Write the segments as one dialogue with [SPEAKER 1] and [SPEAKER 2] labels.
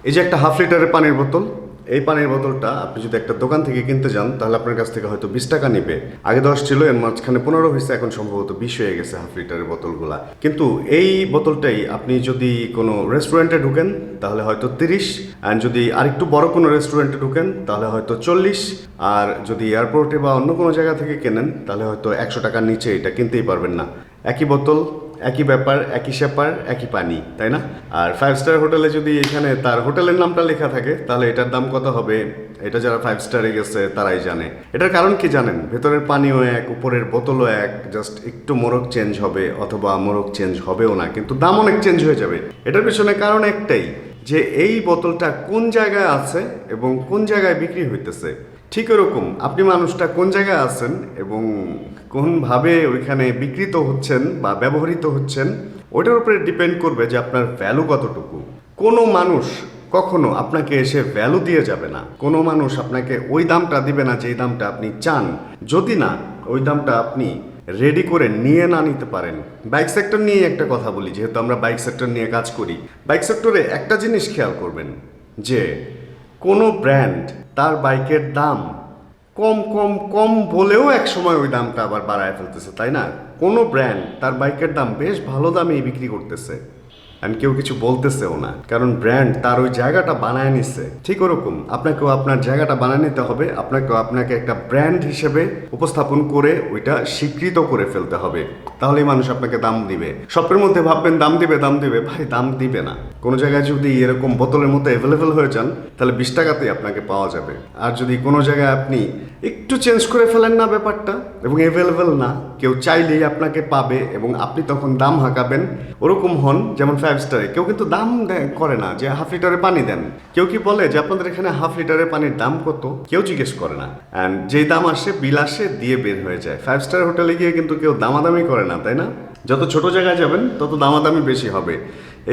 [SPEAKER 1] এই যে একটা হাফ লিটারের পানির বোতল, এই পানির বোতলটা আপনি যদি একটা দোকান থেকে কিনতে যান তাহলে আপনার কাছ থেকে হয়তো 20 টাকা নেবে। আগে 10 ছিল, এর মাঝখানে 15 হয়েছে, এখন সম্ভবত 20 হয়ে গেছে হাফ লিটারের বোতলগুলা। কিন্তু এই বোতলটাই আপনি যদি কোনো রেস্টুরেন্টে ঢুকেন তাহলে হয়তো 30, আর যদি আরেকটু বড় কোনো রেস্টুরেন্টে ঢুকেন তাহলে হয়তো 40, আর যদি এয়ারপোর্টে বা অন্য কোনো জায়গা থেকে কেনেন তাহলে হয়তো 100 টাকার নিচে এটা কিনতেই পারবেন না। একই বোতল, একই ব্যাপার, একই স্যাপার, একই পানি, তাই না? আর 5 স্টার হোটেলে যদি এখানে তার হোটেলের নামটা লেখা থাকে তাহলে এটার দাম কত হবে এটা যারা 5 স্টারে গেছে তারাই জানে। এটার কারণ কি জানেন? ভেতরের পানিও এক, উপরের বোতলও এক, জাস্ট একটু মোড়ক চেঞ্জ হবে অথবা মোড়ক চেঞ্জ হবেও না, কিন্তু দাম অনেক চেঞ্জ হয়ে যাবে। এটার পিছনে কারণ একটাই, যে এই বোতলটা কোন জায়গায় আছে এবং কোন জায়গায় বিক্রি হইতেছে। ঠিক এরকম আপনি মানুষটা কোন জায়গায় আছেন এবং কোনভাবে ওইখানে বিকৃত হচ্ছেন বা ব্যবহৃত হচ্ছেন, ওটার উপরে ডিপেন্ড করবে যে আপনার ভ্যালু কতটুকু। কোনো মানুষ কখনো আপনাকে এসে ভ্যালু দিয়ে যাবে না, কোনো মানুষ আপনাকে ওই দামটা দিবে না যেই দামটা আপনি চান, যদি না ওই দামটা আপনি রেডি করে নিয়ে না নিতে পারেন। বাইক সেক্টর নিয়ে একটা কথা বলি, যেহেতু আমরা বাইক সেক্টর নিয়ে কাজ করি। বাইক সেক্টরে একটা জিনিস খেয়াল করবেন যে কোনো ব্র্যান্ড তার বাইকের দাম কম কম কম বলেও এক সময় ওই দামটা আবার বাড়ায় ফেলতেছে, তাই না? কোনো ব্র্যান্ড তার বাইকের দাম বেশ ভালো দামেই বিক্রি করতেছে, আর কেউ কিছু বলতেছেও না, কারণ ব্র্যান্ড তার ওই জায়গাটা বানায় নিচ্ছে। ঠিক ওরকম আপনাকেও আপনার জায়গাটা বানায় নিতে হবে, আপনাকে একটা ব্র্যান্ড হিসেবে উপস্থাপন করে ওইটা স্বীকৃত করে ফেলতে হবে, তাহলেই মানুষ আপনাকে দাম দিবে। স্বপ্নের মধ্যে ভাববেন দাম দিবে দাম দিবে, ভাই দাম দিবে না। কোনো জায়গায় যদি এরকম বোতলের মতো অ্যাভেলেবেল হয়ে যান তাহলে 20 টাকাতেই আপনাকে পাওয়া যাবে। আর যদি কোনো জায়গায় আপনি একটু চেঞ্জ করে ফেলেন না ব্যাপারটা এবং অ্যাভেলেবেল না, কেউ চাইলেই আপনাকে পাবে এবং আপনি তখন দাম হাঁকাবেন, ওরকম হন। যেমন 5 স্টারে কেউ কিন্তু দাম করে না যে হাফ লিটারে পানি দেন। কেউ কি বলে যে আপনাদের এখানে হাফ লিটারের পানির দাম কত? কেউ জিজ্ঞেস করে না। অ্যান্ড যেই দাম আসে বিল আসে দিয়ে বের হয়ে যায়। 5 স্টার হোটেলে গিয়ে কিন্তু কেউ দামাদামি করে না, তাই না? যত ছোট জায়গায় যাবেন তত দামাদামি বেশি হবে।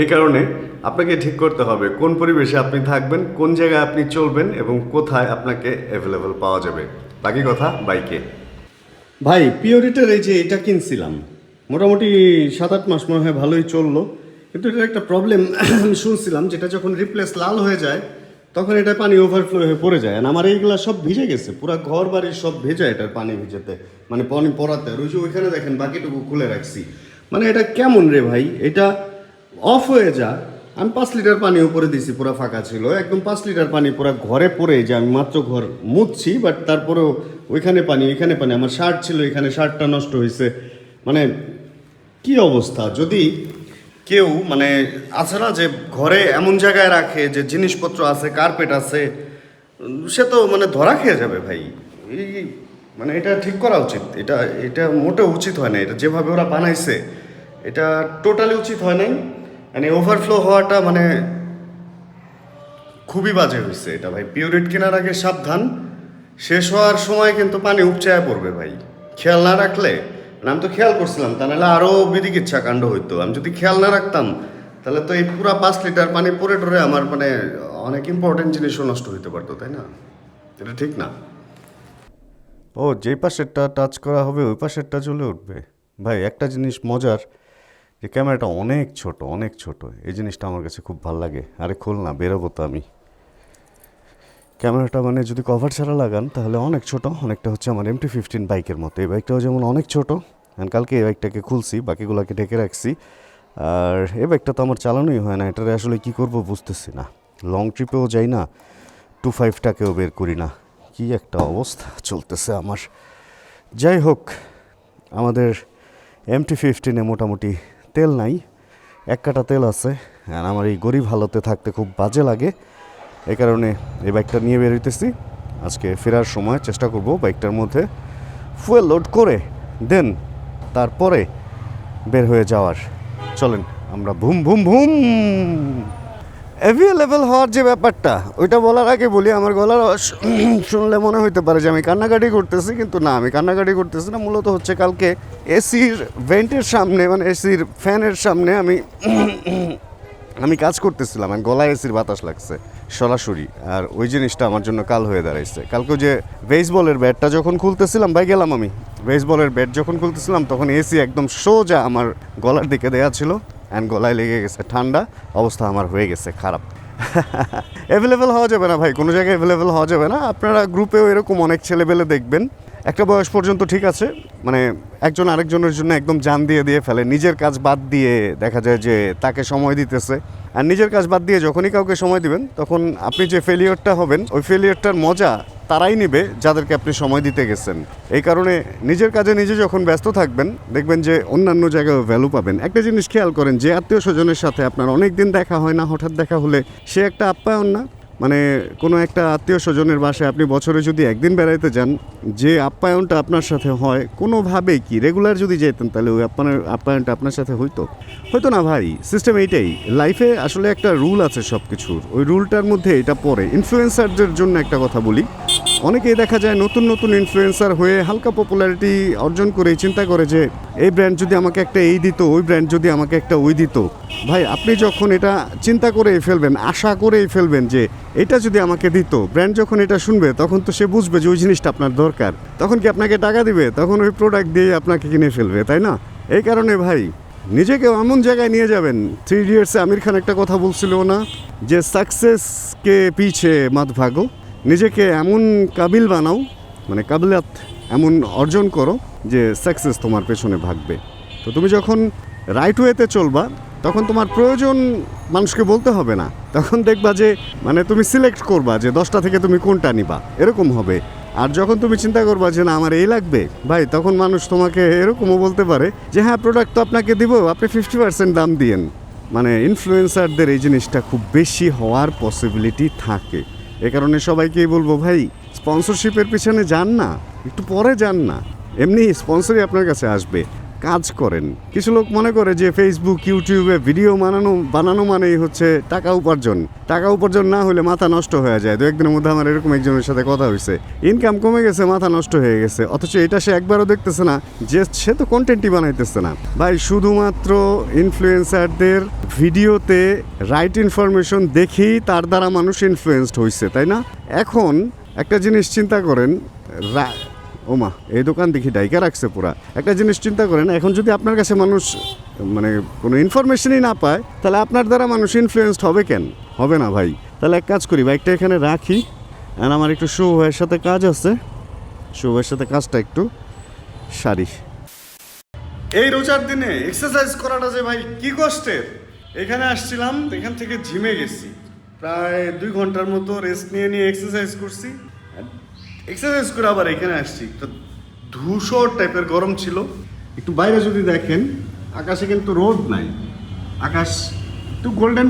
[SPEAKER 1] এই কারণে আপনাকে ঠিক করতে হবে কোন পরিবেশে আপনি থাকবেন, কোন জায়গায় আপনি চলবেন এবং কোথায় আপনাকে অ্যাভেলেবল পাওয়া যাবে। বাকি কথা বাইকে। ভাই পিওরিটার এই যে এটা কিনছিলাম, মোটামুটি 7-8 মাস মনে হয় ভালোই চললো, কিন্তু এটার একটা প্রবলেম আমি শুনছিলাম, যেটা যখন রিপ্লেস লাল হয়ে যায় তখন এটা পানি ওভারফ্লো হয়ে পড়ে যায়। আর আমার এইগুলা সব ভিজে গেছে, পুরো ঘর বাড়ির সব ভেজা এটার পানি ভিজেতে, মানে পানি পড়াতে। আর ওই যে ওইখানে দেখেন বাকিটুকু খুলে রাখছি। মানে এটা কেমন রে ভাই, এটা অফ হয়ে যা। আমি 5 লিটার পানি উপরে দিছি, পুরো ফাঁকা ছিল একদম। 5 লিটার পানি পুরো ঘরে পড়ে, যে আমি মাত্র ঘর মুছছি, বাট তারপরেও ওইখানে পানি ওইখানে পানি। আমার শার্ট ছিল এখানে, শার্টটা নষ্ট হয়েছে। মানে কি অবস্থা! যদি কেউ মানে আছে না যে ঘরে এমন জায়গায় রাখে যে জিনিসপত্র আছে, কার্পেট আছে, সে তো মানে ধরা খেয়ে যাবে ভাই। এই মানে এটা ঠিক করা উচিত, এটা এটা মোটেও উচিত হয় না। এটা যেভাবে ওরা বানাইছে এটা টোটালি উচিত হয় নাই। মানে ওভারফ্লো হওয়াটা মানে খুবই বাজে হয়েছে এটা ভাই। পিউরিট কেনার আগে সাবধান, শেষ হওয়ার সময় কিন্তু পানি উপচায়া পড়বে ভাই, খেয়াল না রাখলে। মানে আমি তো খেয়াল করছিলাম, তা নাহলে আরও বিধিকিচ্ছা কাণ্ড হইতো। আমি যদি খেয়াল না রাখতাম তাহলে তো এই পুরা 5 লিটার পানি পরে টরে আমার মানে অনেক ইম্পর্টেন্ট জিনিসও নষ্ট হইতে পারতো, তাই না? এটা ঠিক না। ও, যেই পাশেরটা টাচ করা হবে ওই পাশেরটা চলে উঠবে। ভাই একটা জিনিস মজার, যে ক্যামেরাটা অনেক ছোট, অনেক ছোট। এই জিনিসটা আমার কাছে খুব ভালো লাগে। আরে খোল না, বেরোবো তো আমি। ক্যামেরাটা মানে যদি কভার ছাড়া লাগান তাহলে অনেক ছোট, অনেকটা হচ্ছে আমার MT-15 বাইকের মতো। এই বাইকটাও যেমন অনেক ছোট, অ্যান্ড কালকে এই বাইকটাকে খুলছি, বাকিগুলোকে ঢেকে রাখছি। আর এই বাইকটা তো আমার চালানোই হয় না, এটারে আসলে কি করব বুঝতেছি না। লং ট্রিপেও যাই না, 25টাকেও বের করি না, কি একটা অবস্থা চলতেছে আমার। যাই হোক, আমাদের MT-15-এ মোটামুটি তেল নাই, 1 কাটা তেল আছে। আর আমার এই গরিব হালতে থাকতে খুব বাজে লাগে, এই কারণে এই বাইকটা নিয়ে বের হইতেছি। আজকে ফেরার সময় চেষ্টা করব বাইকটার মধ্যে ফুয়েল লোড করে দেন তারপরে বের হয়ে যাওয়ার। চলেন আমরা ভুম ভুম ভুম। অ্যাভেলেবেল হওয়ার যে ব্যাপারটা, ওইটা বলার আগে বলি, আমার গলার শুনলে মনে হইতে পারে যে আমি কান্নাকাটি করতেছি, কিন্তু না, আমি কান্নাকাটি করতেছি না। মূলত হচ্ছে কালকে এসির ভেন্টের সামনে, মানে এসির ফ্যানের সামনে আমি কাজ করতেছিলাম, আর গলায় এসির বাতাস লাগছে সরাসরি। আর ওই জিনিসটা আমার জন্য কাল হয়ে দাঁড়াইছে। কালকে যে বেসবলের ব্যাটটা যখন খুলতেছিলাম, ভাই গেলাম আমি, বেসবলের ব্যাট যখন খুলতেছিলাম তখন এসি একদম সোজা আমার গলার দিকে দেয়া ছিল, অ্যান্ড গলায় লেগে গেছে ঠান্ডা, অবস্থা আমার হয়ে গেছে খারাপ। অ্যাভেলেবেল হওয়া যাবে না ভাই, কোনো জায়গায় অ্যাভেলেবেল হওয়া যাবে না। আপনারা গ্রুপেও এরকম অনেক ছেলেবেলে দেখবেন একটা বয়স পর্যন্ত ঠিক আছে, মানে একজন আরেকজনের জন্য একদম জান দিয়ে দিয়ে ফেলে, নিজের কাজ বাদ দিয়ে দেখা যায় যে তাকে সময় দিতেছে। আর নিজের কাজ বাদ দিয়ে যখনই কাউকে সময় দিবেন তখন আপনি যে ফেলিওরটা হবেন ওই ফেলিওরটার মজা তারাই নেবে যাদেরকে আপনি সময় দিতে গেছেন। এই কারণে নিজের কাজে নিজে যখন ব্যস্ত থাকবেন দেখবেন যে অন্যান্য জায়গায় ভ্যালু পাবেন। একটা জিনিস খেয়াল করেন, যে আত্মীয় স্বজনের সাথে আপনার অনেক দিন দেখা হয় না, হঠাৎ দেখা হলে সে একটা আপ্যায়ন না? মানে কোনো একটা আত্মীয় স্বজনের বাসায় আপনি বছরে যদি একদিন বেড়াইতে যান, যে আপ্যায়নটা আপনার সাথে হয় কোনোভাবেই কি রেগুলার যদি যেতেন তাহলে ওই আপ্যায়নটা আপনার সাথে হয়তো না ভাই। সিস্টেম এইটাই, লাইফে আসলে একটা রুল আছে সব কিছুর, ওই রুলটার মধ্যে এটা পড়ে। ইনফ্লুয়েন্সারদের জন্য একটা কথা বলি, অনেকেই দেখা যায় নতুন নতুন ইনফ্লুয়েন্সার হয়ে হালকা পপুলারিটি অর্জন করে চিন্তা করে যে এই ব্র্যান্ড যদি আমাকে একটা এই দিত, ওই ব্র্যান্ড যদি আমাকে একটা ওই দিত। ভাই আপনি যখন এটা চিন্তা করেই ফেলবেন, আশা করেই ফেলবেন যে এটা যদি আমাকে দিত, ব্র্যান্ড যখন এটা শুনবে তখন তো সে বুঝবে যে ওই জিনিসটা আপনার দরকার, তখন কি আপনাকে টাকা দিবে? তখন ওই প্রোডাক্ট দিয়ে আপনাকে কিনে ফেলবে, তাই না? এই কারণে ভাই নিজেকে এমন জায়গায় নিয়ে যাবেন। 3 ইডিয়টসে আমির খান একটা কথা বলছিল না, যে সাকসেসকে পিছে মত ভাগো, নিজেকে এমন কাবিল বানাও, মানে কাবিলাত এমন অর্জন করো যে সাকসেস তোমার পেছনে ভাগবে। তো তুমি যখন রাইট ওয়েতে চলবা তখন তোমার প্রয়োজন মানুষকে বলতে হবে না, তখন দেখবা যে মানে তুমি সিলেক্ট করবা যে 10টা থেকে তুমি কোনটা নিবা, এরকম হবে। আর যখন তুমি চিন্তা করবা যে না আমার এই লাগবে, ভাই তখন মানুষ তোমাকে এরকমও বলতে পারে যে হ্যাঁ প্রোডাক্ট তো আপনাকে দিব, আপনি 50% দাম দিয়েন। মানে ইনফ্লুয়েন্সারদের এই জিনিসটা খুব বেশি হওয়ার পসিবিলিটি থাকে। এ কারণে সবাইকেই বলবো ভাই স্পন্সরশিপের পিছনে যান না, একটু পরে যান না, এমনি স্পন্সরই আপনার কাছে আসবে। কাজ করেন। কিছু লোক মনে করে যে ফেসবুক ইউটিউবে ভিডিও বানানো মানেই হচ্ছে টাকা উপার্জন না হলে মাথা নষ্ট হয়ে যায়। 2 একদিনের মধ্যে আমার এরকম একজনের সাথে কথা হয়েছে, ইনকাম কমে গেছে, মাথা নষ্ট হয়ে গেছে, অথচ এটা সে একবারও দেখতেছে না যে সে তো কন্টেন্টই বানাইতেছে না। ভাই শুধুমাত্র ইনফ্লুয়েন্সারদের ভিডিওতে রাইট ইনফরমেশন দেখেই তার দ্বারা মানুষ ইনফ্লুয়েন্সড হয়েছে, তাই না? এখন একটা জিনিস চিন্তা করেন, ওমা এই দোকান দেখি ডাইকা রাখছে পুরা। একটা জিনিস চিন্তা করেন, এখন যদি আপনার কাছে মানুষ মানে কোনো ইনফরমেশনই না পায় তাহলে আপনার দ্বারা মানুষ ইনফ্লুয়েন্সড হবে কেন? হবে না ভাই। তাহলে এক কাজ করি, বাইকটা এখানে রাখি, আর আমার একটু শুভের সাথে কাজ আছে, শুভের সাথে কাজটা একটু সারি। এই রোজার দিনে এক্সারসাইজ করাটা যে ভাই কি কষ্টের। এখানে আসছিলাম, এখান থেকে জিমে গেছি, প্রায় 2 ঘন্টার মতো রেস্ট নিয়ে এক্সারসাইজ করছি, এক্সারসাইজ করে আবার এখানে আসছি। তো ধূসর টাইপের গরম ছিল। একটু বাইরে যদি দেখেন আকাশে কিন্তু রোদ নাই, আকাশ একটু গোল্ডেন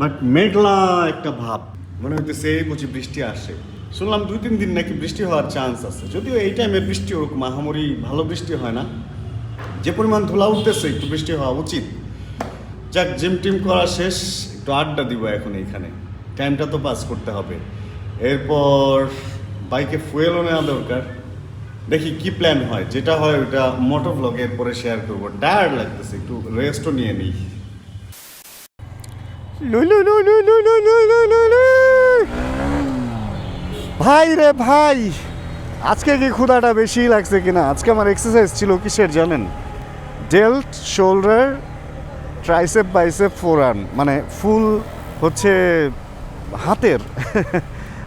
[SPEAKER 1] বাট মেঘলা একটা ভাব, মনে হইতেছে এই বুঝি বৃষ্টি আসে। শুনলাম 2-3 দিন নাকি বৃষ্টি হওয়ার চান্স আছে, যদিও এই টাইমে বৃষ্টি ওরকম আহামরি ভালো বৃষ্টি হয় না, যে পরিমাণ ধুলা উঠতেছে একটু বৃষ্টি হওয়া উচিত। যাক, জিম টিম করা শেষ, একটু আড্ডা দিব এখন এইখানে, টাইমটা তো পাস করতে হবে। এরপর বাইকে ফুয়েলও নেওয়া দরকার, দেখি কি প্ল্যান হয়। যেটা হয় ওটা মোটো ব্লগে এরপরে শেয়ার করবো। টায়ার্ড লাগতেছে, একটু রেস্টও নিয়ে নিই। ভাই রে ভাই, আজকে কি ক্ষুধাটা বেশি লাগছে কিনা। আজকে আমার এক্সারসাইজ ছিল কিসের জানেন? ডেল্ট, শোল্ডার, ট্রাইসেপ, বাইসেপ, ফোরআর্ম, মানে ফুল হচ্ছে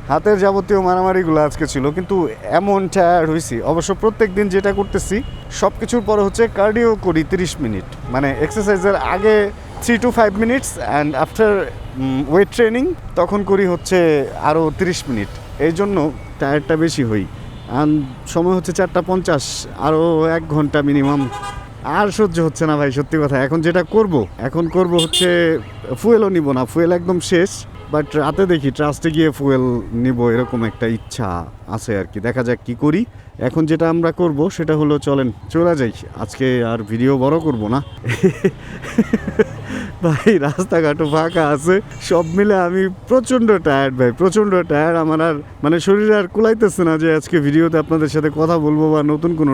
[SPEAKER 1] হাতের যাবতীয় মারামারিগুলো আজকে ছিল। কিন্তু এমন টায়ার্ড হয়েছি। অবশ্য প্রত্যেক দিন যেটা করতেছি সব কিছুর পরে হচ্ছে কার্ডিও করি 30 মিনিট, মানে এক্সারসাইজের আগে 3 to 5 minutes and after weight training তখন করি হচ্ছে আরও 30 মিনিট। এই জন্য টায়ার্ডটা বেশি হই। অ্যান্ড সময় হচ্ছে 4:50, আরও 1 ঘন্টা মিনিমাম। আর সহ্য হচ্ছে না ভাই, সত্যি কথা। এখন যেটা করব হচ্ছে ফুয়েলও নিব না, ফুয়েল একদম শেষ। বাট রাতে দেখি ট্রাস্টে গিয়ে ফুয়েল নিব, এরকম একটা ইচ্ছা আছে আর কি। দেখা যাক কি করি। এখন যেটা আমরা করব সেটা হলো চলে যাই। আজকে আর ভিডিও বড় করব না ভাই, রাস্তাঘাটও ফাঁকা আছে, সব মিলে আমি প্রচণ্ড টায়ার্ড ভাই, প্রচণ্ড টায়ার্ড। আমার আর মানে শরীরে আর কুলাইতেছে না যে আজকে ভিডিওতে আপনাদের সাথে কথা বলবো বা নতুন কোনো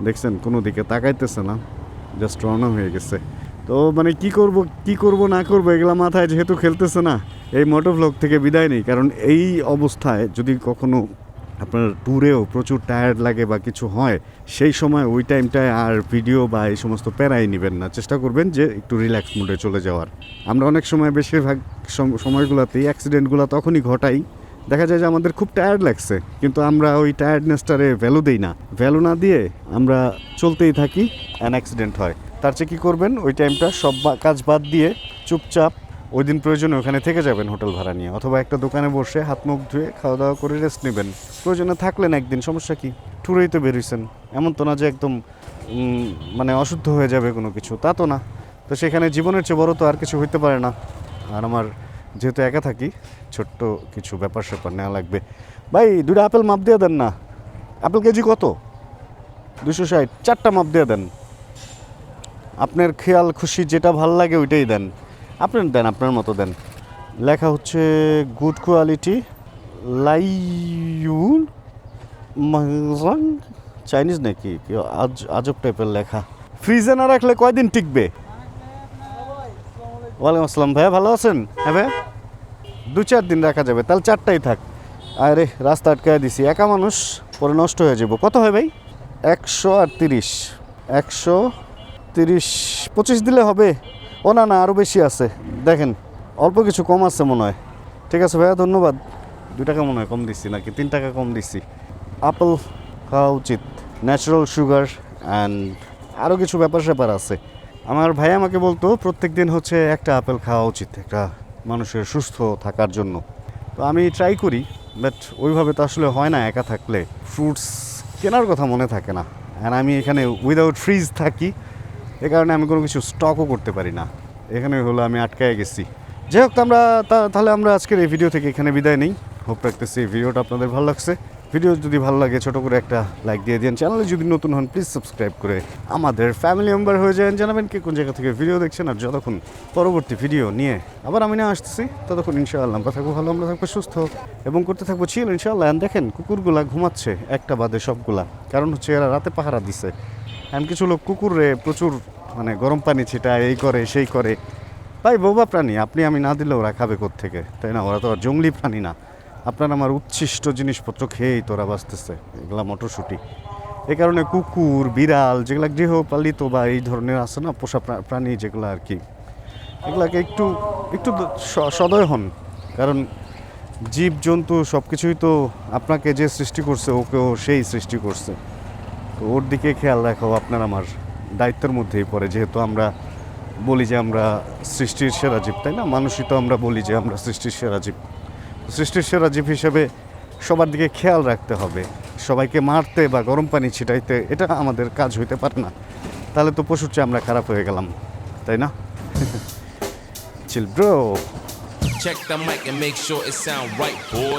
[SPEAKER 1] দেখছেন কোনো দিকে তাকাইতেছে না, জাস্ট রওনা হয়ে গেছে। তো মানে কি করব না করব এগুলা মাথায় যেহেতু খেলতেছে না, এই মোটো ভ্লগ থেকে বিদায় নেই। কারণ এই অবস্থায় যদি কখনো
[SPEAKER 2] আপনার ট্যুরেও প্রচুর টায়ার্ড লাগে বা কিছু হয়, সেই সময় ওই টাইমটায় আর ভিডিও বা এই সমস্ত প্যারাই নেবেন না, চেষ্টা করবেন যে একটু রিল্যাক্স মুডে চলে যাওয়ার। আমরা অনেক সময় বেশিরভাগ সময়গুলোতেই অ্যাক্সিডেন্টগুলো তখনই ঘটাই, দেখা যায় যে আমাদের খুব টায়ার্ড লাগছে, কিন্তু আমরা ওই টায়ার্ডনেসটারে ভ্যালু দিই না, ভ্যালু না দিয়ে আমরা চলতেই থাকি, অ্যান অ্যাক্সিডেন্ট হয়। তার চেয়ে কী করবেন, ওই টাইমটা সব কাজ বাদ দিয়ে চুপচাপ ওই দিন প্রয়োজনে ওখানে থেকে যাবেন হোটেল ভাড়া নিয়ে, অথবা একটা দোকানে বসে হাত মুখ ধুয়ে খাওয়া দাওয়া করে রেস্ট নেবেন। প্রয়োজনে থাকলেন একদিন, সমস্যা কি, ট্যুরেই তো বেরিয়েছেন, এমন তো না যে একদম মানে অশুদ্ধ হয়ে যাবে কোনো কিছু, তা তো না। তো সেখানে জীবনের চেয়ে বড় তো আর কিছু হইতে পারে না। আর আমার যেহেতু একা থাকি, ছোট্ট কিছু ব্যাপার স্যাপার নেওয়া লাগবে। ভাই 2টা আপেল মাপ দিয়ে দেন না। আপেল কেজি কত? 260, 4টা মাপ দিয়ে দেন। আপনার খেয়াল খুশি যেটা ভাল লাগে ওইটাই দেন, আপনার দেন, আপনার মতো দেন। লেখা হচ্ছে গুড কোয়ালিটি লাইউন মাংজাং, চাইনিজ নাকি কি আজব টাইপের লেখা। ফ্রিজে না রাখলে কয়দিন টিকবে? ওয়ালাইকুম আসসালাম ভাইয়া, ভালো আছেন? হ্যাঁ ভাইয়া, 2-4 দিন রাখা যাবে, তাহলে 4টাই থাক। আরে রাস্তা আটকায় দিছি, একা মানুষ, পরে নষ্ট হয়ে যাব। কত হয় ভাই? 100 আর 30, 130, 25 দিলে হবে? ও না না, আরও বেশি আছে, দেখেন অল্প কিছু কম আছে মনে হয়। ঠিক আছে ভাইয়া, ধন্যবাদ। 2 টাকা মনে হয় কম দিচ্ছি, নাকি 3 টাকা কম দিচ্ছি। আপেল খাওয়া উচিত, ন্যাচারাল সুগার অ্যান্ড আরও কিছু ব্যাপার স্যাপার আছে। আমার ভাই আমাকে বলতো প্রত্যেক দিন হচ্ছে একটা আপেল খাওয়া উচিত একটা মানুষের সুস্থ থাকার জন্য। তো আমি ট্রাই করি, বাট ওইভাবে তো আসলে হয় না একা থাকলে, ফ্রুটস কেনার কথা মনে থাকে না। আর আমি এখানে উইদাউট ফ্রিজ থাকি, এ কারণে আমি কোনো কিছু স্টকও করতে পারি না, এখানে হলো আমি আটকায় গেছি। যাই হোক, আমরা তাহলে আমরা আজকের এই ভিডিও থেকে এখানে বিদায় নিই। হোপ রাখতেছি ভিডিওটা আপনাদের ভালো লাগছে। ভিডিও যদি ভালো লাগে ছোটো করে একটা লাইক দিয়ে দিন, চ্যানেলে যদি নতুন হন প্লিজ সাবস্ক্রাইব করে আমাদের ফ্যামিলি মেম্বার হয়ে যান। জানাবেন কে কোন জায়গা থেকে ভিডিও দেখছেন, আর যতক্ষণ পরবর্তী ভিডিও নিয়ে আবার আমি না আসতেছি, ততক্ষণ ইনশাআল্লাহ আমরা থাকবো ভালো, আমরা থাকবো সুস্থ এবং করতে থাকবো চিল ইনশাআল্লাহ। দেখেন কুকুরগুলা ঘুমাচ্ছে একটা বাদে সবগুলা, কারণ হচ্ছে এরা রাতে পাহারা দিছে। এমন কিছু লোক কুকুরে প্রচুর মানে গরম পানি ছিটায়, এই করে সেই করে। ভাই বোবা প্রাণী, আপনি আমি না দিলে ওরা খাবে কোত্থেকে, তাই না? ওরা তো আর জঙ্গলি প্রাণী না। আপনার আমার উচ্ছিষ্ট জিনিসপত্র খেয়েই তোরা বাঁচতেছে, এগুলা মটরশুঁটি। এই কারণে কুকুর বিড়াল যেগুলা গৃহপালিত বা এই ধরনের আছে না পোষা প্রাণী যেগুলো আর কি, এগুলাকে একটু একটু সদয় হন, কারণ জীবজন্তু সব কিছুই তো আপনাকে যে সৃষ্টি করছে ওকেও সেই সৃষ্টি করছে, তো ওর দিকে খেয়াল রাখাও আপনার আমার দায়িত্বের মধ্যেই পড়ে। যেহেতু আমরা বলি যে আমরা সৃষ্টির সেরা জীব, তাই না? মানুষই তো আমরা বলি যে আমরা সৃষ্টির সেরা জীব। সৃষ্টির সেরা জীব হিসেবে সবার দিকে খেয়াল রাখতে হবে। সবাইকে মারতে বা গরম পানি ছিটাইতে এটা আমাদের কাজ হইতে পারে না, তাহলে তো পশুর চেয়ে আমরা খারাপ হয়ে গেলাম, তাই না? Chill bro.
[SPEAKER 3] Check the mic and make sure it sound right, boys.